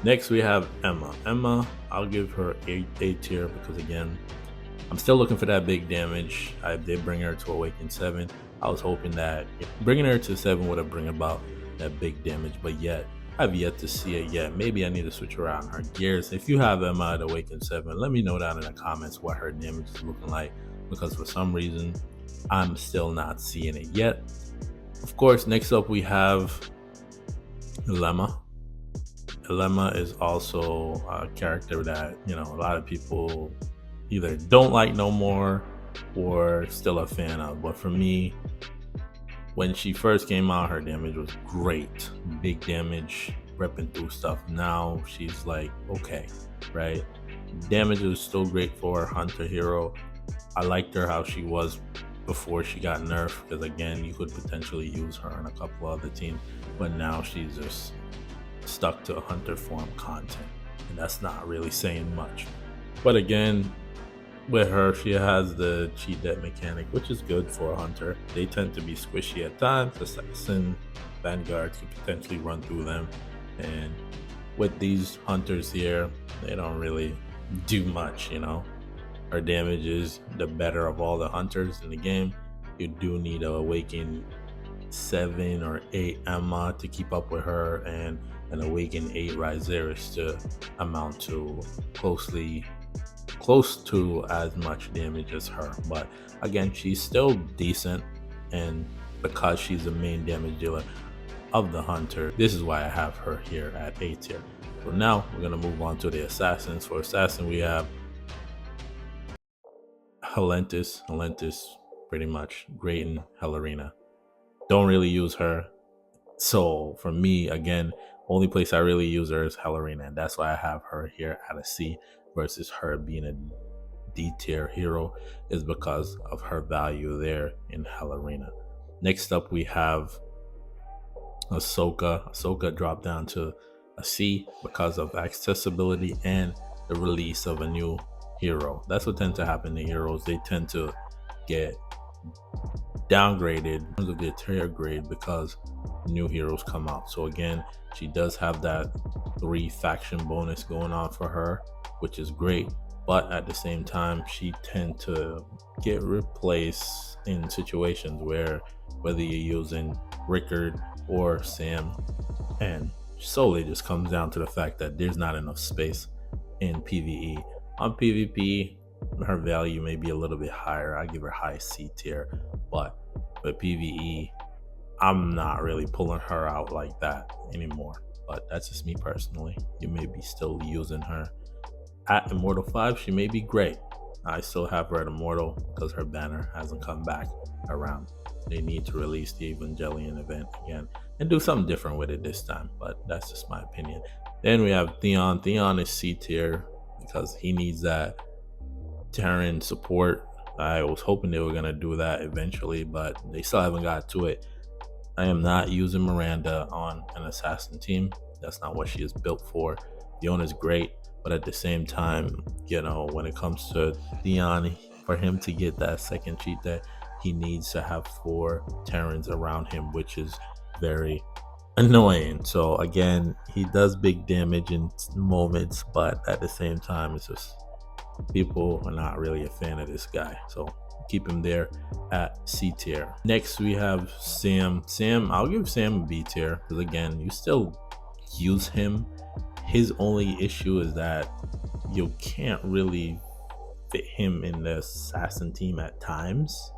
Next, we have Emma. Emma, I'll give her A tier because, again, I'm still looking for that big damage. I did bring her to Awaken 7. I was hoping that bringing her to 7 would have bring about that big damage, but yet I've yet to see it yet. Maybe I need to switch around her gears. If you have Emma at Awaken 7, let me know down in the comments what her damage is looking like, because for some reason I'm still not seeing it yet. Of course, next up we have Lemma. Lemma is also a character that, a lot of people either don't like no more or still a fan of. But for me, when she first came out, her damage was great. Big damage, repping through stuff. Now she's like, okay, right? Damage was still great for her Hunter hero. I liked her how she was before she got nerfed, because again, you could potentially use her on a couple other teams, but now she's just stuck to Hunter form content, and that's not really saying much. But again, with her, she has the cheat debt mechanic, which is good for a Hunter. They tend to be squishy at times. Assassin, Vanguard can potentially run through them, and with these Hunters here, they don't really do much. Her damage is the better of all the Hunters in the game. You do need a Awaken 7 or 8 Emma to keep up with her, and an Awaken 8 Rizeris to amount to close to as much damage as her. But again, she's still decent, and because she's the main damage dealer of the Hunter, this is why I have her here at A tier. So now we're gonna move on to the Assassins. For Assassin, we have Helentis. Pretty much great in Hell Arena. Don't really use her. So for me, again, only place I really use her is Hell Arena, and that's why I have her here at a C versus her being a D tier hero, is because of her value there in Hell Arena. Next up, we have Ahsoka. Ahsoka dropped down to a C because of accessibility and the release of a new hero. That's what tends to happen to heroes. They tend to get downgraded in terms of their tier grade because new heroes come out. So again, she does have that 3 faction bonus going on for her, which is great, but at the same time, she tend to get replaced in situations where, whether you're using Rickard or Sam, and solely just comes down to the fact that there's not enough space in PvE. On PvP, her value may be a little bit higher. I give her high C tier, but with PvE, I'm not really pulling her out like that anymore. But that's just me personally. You may be still using her at Immortal 5. She may be great. I still have her at Immortal because her banner hasn't come back around. They need to release the Evangelion event again and do something different with it this time, but that's just my opinion. Then we have Theon. Theon is C tier because he needs that Terran support. I was hoping they were going to do that eventually, but they still haven't got to it. I am not using Miranda on an assassin team. That's not what she is built for. Theon is great, but at the same time, when it comes to Theon, for him to get that second cheat that he needs to have 4 Terrans around him, which is very annoying. So again, he does big damage in moments, but at the same time, it's just people are not really a fan of this guy. So keep him there at C tier. Next, we have Sam. I'll give Sam a B tier because again, you still use him. His only issue is that you can't really fit him in the assassin team at times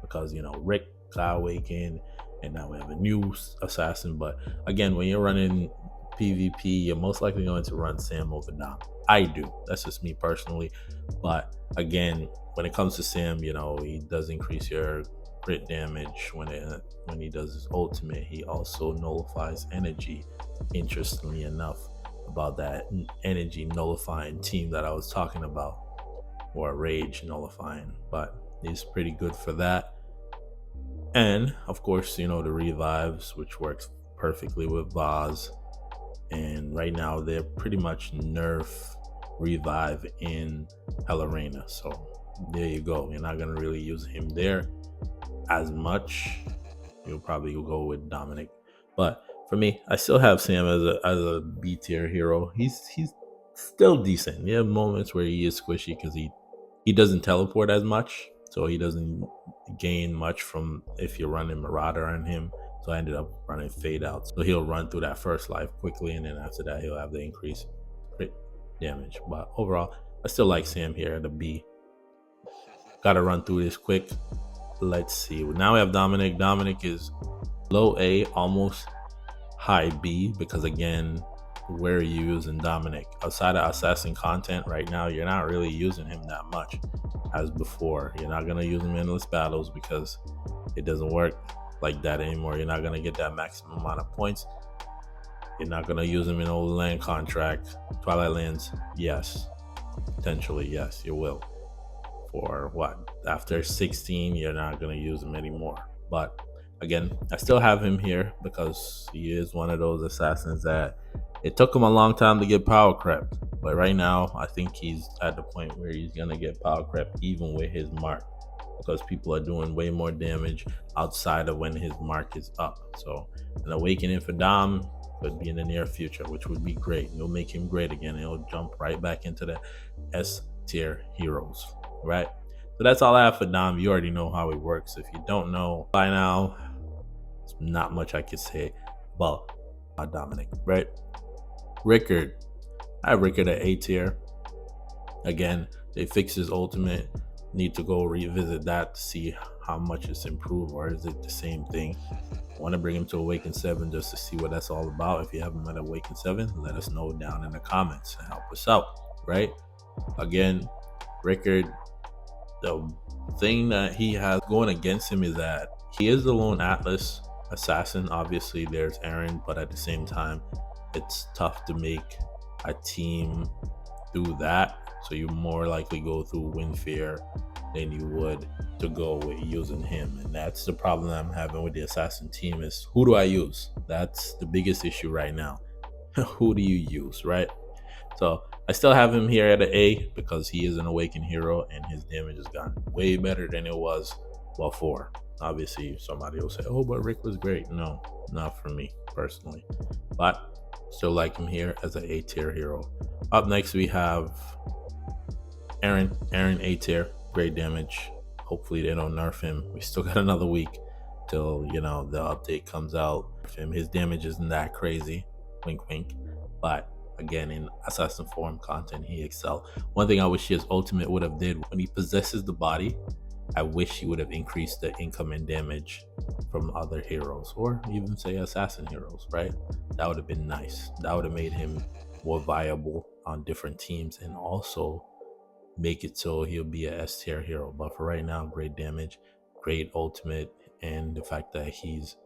because Rick got awakened and now we have a new assassin. But again, when you're running PvP, you're most likely going to run Sam over Dom. I do. That's just me personally. But again, when it comes to Sam, he does increase your crit damage when he does his ultimate. He also nullifies energy. Interestingly enough, about that energy nullifying team that I was talking about, or rage nullifying, but he's pretty good for that. And of course, the revives, which works perfectly with Vaz. And right now they're pretty much nerf revive in Hell Arena. So there you go. You're not going to really use him there as much. You'll probably go with Dominic But for me, I still have Sam as a B tier hero. He's still decent. You have moments where he is squishy because he doesn't teleport as much, so he doesn't gain much from if you're running Marauder on him. So I ended up running Fade Out. So he'll run through that first life quickly, and then after that he'll have the increase crit damage. But overall, I still like Sam here at the B. Gotta run through this quick. Let's see. Now we have Dominic. Dominic is low A, almost high B, because again, where are you using Dominic? Outside of assassin content right now, you're not really using him that much as before. You're not going to use him in endless battles because it doesn't work like that anymore. You're not going to get that maximum amount of points. You're not going to use him in old land contract. Twilight Lands, yes. Potentially, yes, you will. For what? After 16, you're not going to use him anymore. But again, I still have him here because he is one of those assassins that it took him a long time to get power crept. But right now, I think he's at the point where he's going to get power crept even with his mark, because people are doing way more damage outside of when his mark is up. So an awakening for Dom could be in the near future, which would be great. It'll make him great again. It'll jump right back into the S tier heroes, right? So that's all I have for Dom. You already know how it works. If you don't know by now, there's not much I can say about Dominic, right? Rickard. I have Rickard at A tier. Again, they fixed his ultimate. Need to go revisit that to see how much it's improved, or is it the same thing? I want to bring him to Awaken 7 just to see what that's all about. If you have him at Awaken 7, let us know down in the comments and help us out, right? Again, Rickard, the thing that he has going against him is that he is the lone Atlas assassin. Obviously, there's Aaron, but at the same time, it's tough to make a team do that. So you more likely go through Windfear than you would to go with using him. And that's the problem I'm having with the assassin team is, who do I use? That's the biggest issue right now. Who do you use, right? So I still have him here at an A because he is an Awakened hero and his damage has gotten way better than it was before. Obviously, somebody will say, oh, but Rick was great. No, not for me personally. But still like him here as an A tier hero. Up next, we have Aaron. Aaron, A tier, great damage. Hopefully they don't nerf him. We still got another week till, the update comes out. His damage isn't that crazy. Wink, wink. But again, in assassin form content, he excelled. One thing I wish his ultimate would have did when he possesses the body, I wish he would have increased the incoming damage from other heroes, or even say assassin heroes, right? That would have been nice. That would have made him more viable on different teams and also make it so he'll be a S tier hero. But for right now, great damage, great ultimate, and the fact that he's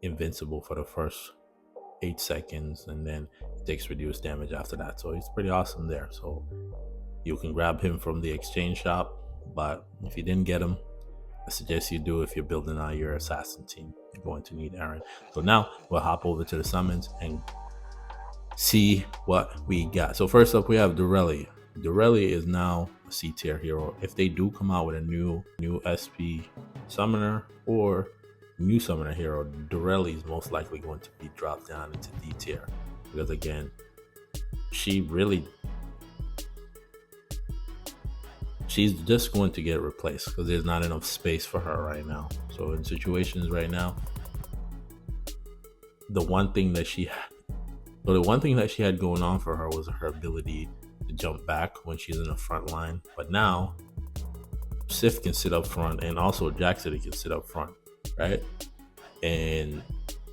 invincible for the first 8 seconds and then takes reduced damage after that. So he's pretty awesome there. So you can grab him from the exchange shop, but if you didn't get him, I suggest you do if you're building out your assassin team. You're going to need Aaron. So now we'll hop over to the summons and see what we got. So first up, we have Dorelli. Dorelli is now a C tier hero. If they do come out with a new SP summoner or new summoner hero, Dorelli is most likely going to be dropped down into D tier, because again, she's just going to get replaced because there's not enough space for her right now. So in situations right now, the one thing that she had going on for her was her ability to jump back when she's in the front line. But now Sif can sit up front, and also Jaxity can sit up front, right? And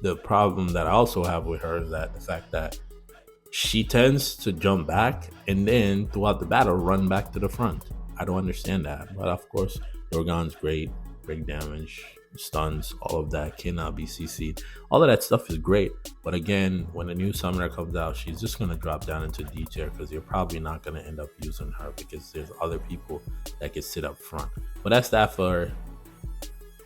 the problem that I also have with her is that the fact that she tends to jump back and then throughout the battle run back to the front. I don't understand that. But of course, Dorgon's great damage, stuns, all of that cannot be CC'd. All of that stuff is great. But again, when a new summoner comes out, she's just going to drop down into D tier because you're probably not going to end up using her because there's other people that can sit up front. But that's that for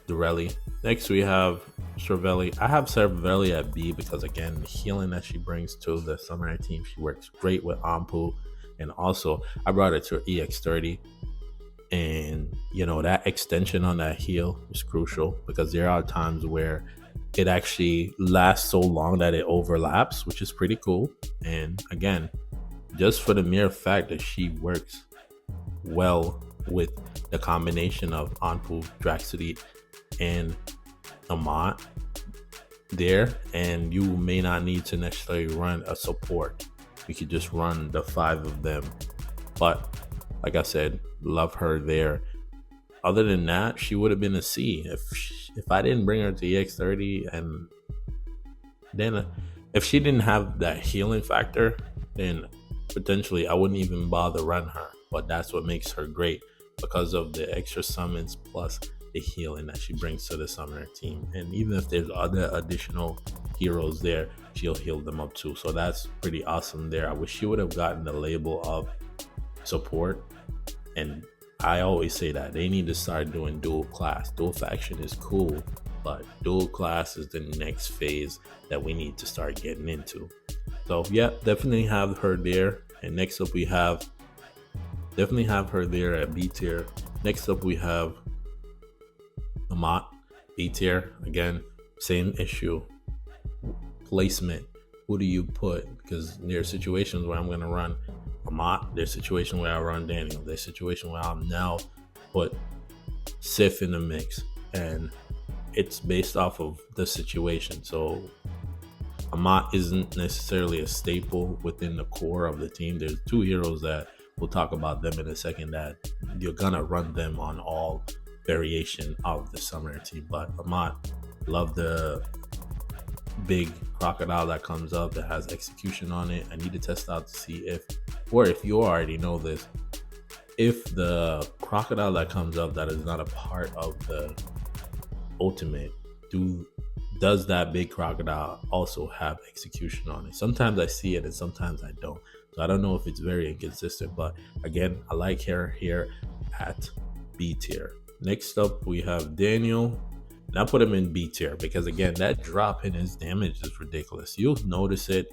Dorelli. Next, we have Cervelli. I have Cervelli at B because, again, the healing that she brings to the summoner team, she works great with Ampu. And also, I brought it to EX30. And, that extension on that heal is crucial because there are times where it actually lasts so long that it overlaps, which is pretty cool. And again, just for the mere fact that she works well with the combination of Anpu, Draxity, and Amat there, and you may not need to necessarily run a support. You could just run the 5 of them. But like I said, love her there. Other than that, she would have been a C if I didn't bring her to EX30, and then if she didn't have that healing factor, then potentially I wouldn't even bother run her. But that's what makes her great, because of the extra summons plus the healing that she brings to the summoner team. And even if there's other additional heroes there, she'll heal them up too. So that's pretty awesome there. I wish she would have gotten the label of support. And I always say that they need to start doing dual class. Dual faction is cool, but dual class is the next phase that we need to start getting into. So yeah, definitely have her there. And next up we have, definitely have her there at B tier. Next up we have Amat, B tier. Again, same issue. Placement. Who do you put? Because there are situations where I'm going to run Amat. There's situations where I run Daniel. There's situations where I'll now put Sif in the mix. And it's based off of the situation. So Amat isn't necessarily a staple within the core of the team. There's 2 heroes that we'll talk about them in a second that you're going to run them on all variation of the summoner team. But Amat, love the big crocodile that comes up that has execution on it. I need to test out to see if, or if you already know this, if the crocodile that comes up that is not a part of the ultimate, does that big crocodile also have execution on it? Sometimes I see it and sometimes I don't. So I don't know if it's very inconsistent, but again, I like her here at B tier. Next up, we have Daniel. And I put him in B tier because, again, that drop in his damage is ridiculous. You'll notice it.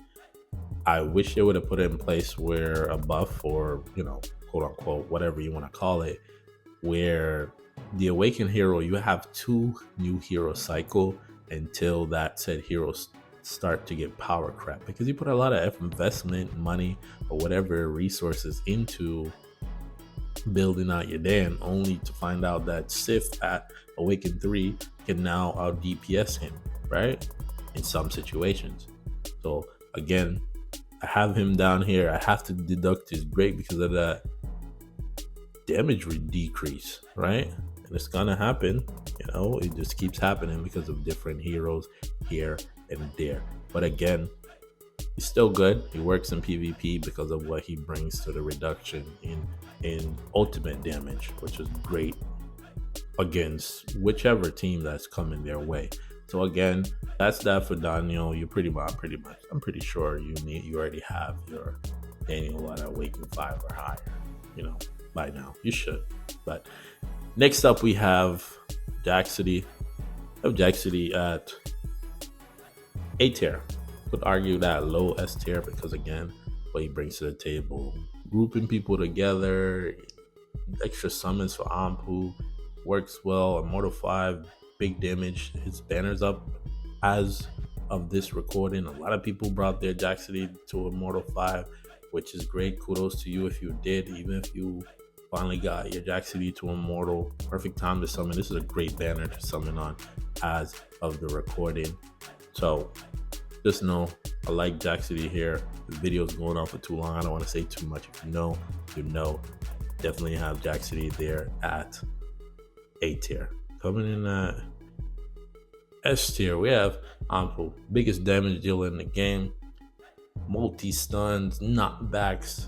I wish they would have put it in place where a buff, or, quote unquote, whatever you want to call it, where the Awakened hero, you have 2 new hero cycle until that said heroes start to get power crap, because you put a lot of investment, money, or whatever resources into building out your Dan, only to find out that Sif at Awaken 3 can now out DPS him, right? In some situations. So again, I have him down here. I have to deduct his grade because of that damage decrease, right? And it's gonna happen, it just keeps happening because of different heroes here and there. But again, he's still good. He works in PvP because of what he brings to the reduction in ultimate damage, which is great against whichever team that's coming their way. So again, that's that for Daniel. You pretty much, I'm pretty sure you already have your Daniel at Awaken 5 or higher, by now. You should. But next up we have Jaxity. I have Jaxity at A tier. Could argue that low S tier because, again, what he brings to the table, grouping people together, extra summons for Ampu, works well. Immortal 5, big damage. His banner's up as of this recording. A lot of people brought their Jaxity to Immortal 5, which is great. Kudos to you if you did, even if you finally got your Jaxity to Immortal. Perfect time to summon. This is a great banner to summon on as of the recording. So just know I like Jaxity here. The video's going on for too long. I don't want to say too much. If you know. Definitely have Jaxity there at A tier. Coming in at S tier, we have Ampu, biggest damage dealer in the game, multi stuns, knockbacks,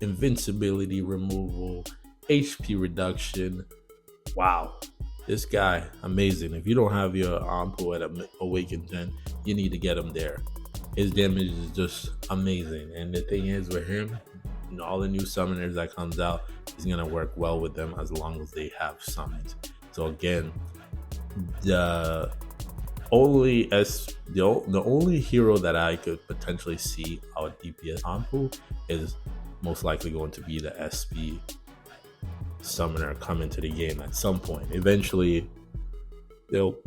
invincibility removal, HP reduction. Wow, this guy amazing. If you don't have your Ampu at Awaken 10, you need to get him there. His damage is just amazing, and the thing is with him, all the new summoners that comes out, he's gonna work well with them as long as they have summons. So again, the only hero that I could potentially see our DPS Ampu is most likely going to be the SP summoner come into the game at some point. Eventually, they'll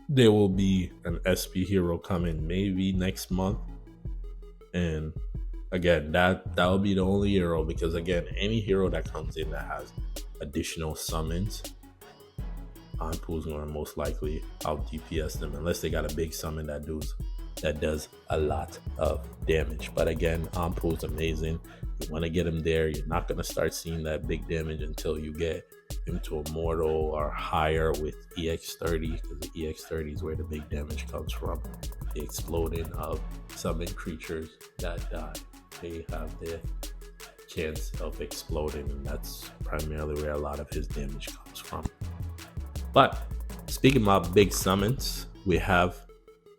there will be an SP hero coming maybe next month. And again, that will be the only hero, because again, any hero that comes in that has additional summons, Anpu's gonna most likely out DPS them unless they got a big summon that does a lot of damage. But again, Anpu's amazing. You want to get him there. You're not gonna start seeing that big damage until you get him to Immortal or higher with EX30, because the EX30 is where the big damage comes from. The exploding of summon creatures that die. They have the chance of exploding, and that's primarily where a lot of his damage comes from. But speaking about big summons, we have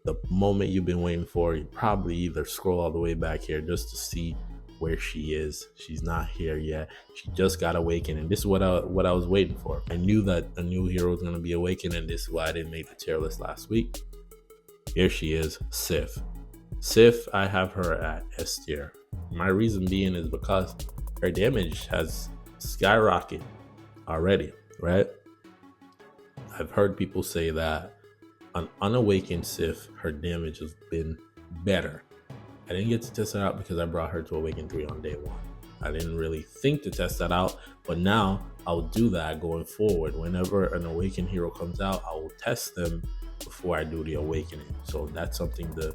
the moment you've been waiting for. You probably either scroll all the way back here just to see where she is. She's not here yet. She just got awakened, and this is what I was waiting for. I knew that a new hero was going to be awakened, and this is why I didn't make the tier list last week. Here she is, Sif. Sif, I have her at S tier. My reason being is because her damage has skyrocketed already, right? I've heard people say that on unawakened Sif, her damage has been better. I didn't get to test that out because I brought her to Awaken 3 on day 1. I didn't really think to test that out, but now I'll do that going forward. Whenever an Awakened hero comes out, I will test them before I do the Awakening. So that's something to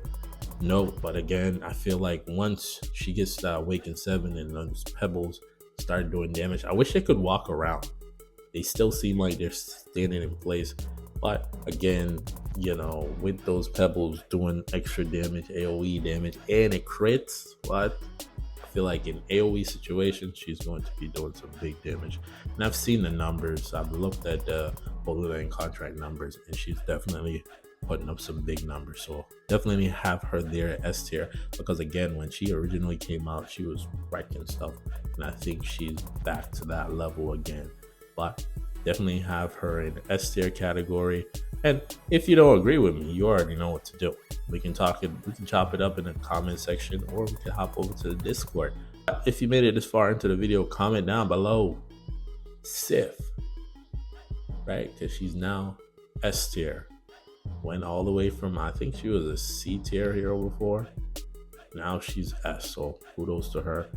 note. But again, I feel like once she gets to Awaken 7 and those pebbles start doing damage, I wish they could walk around. They still seem like they're standing in place. But again, you know, with those pebbles doing extra damage, AoE damage, and it crits, what? I feel like in AoE situations, she's going to be doing some big damage. And I've seen the numbers. I've looked at the Holy Land contract numbers, and she's definitely putting up some big numbers. So definitely have her there at S tier, because again, when she originally came out, she was wrecking stuff. And I think she's back to that level again. But definitely have her in the S tier category. And if you don't agree with me, you already know what to do. We can chop it up in the comment section, or we can hop over to the Discord. If you made it this far into the video, comment down below Sif, right? Because she's now S tier. Went all the way from, I think she was a C tier hero before. Now she's S, so kudos to her.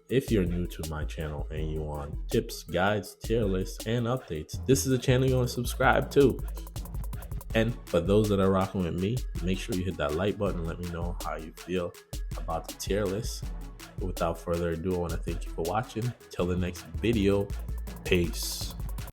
If you're new to my channel and you want tips, guides, tier lists, and updates, this is a channel you want to subscribe to. And for those that are rocking with me, make sure you hit that like button and let me know how you feel about the tier list. But without further ado, I want to thank you for watching. Till the next video, peace.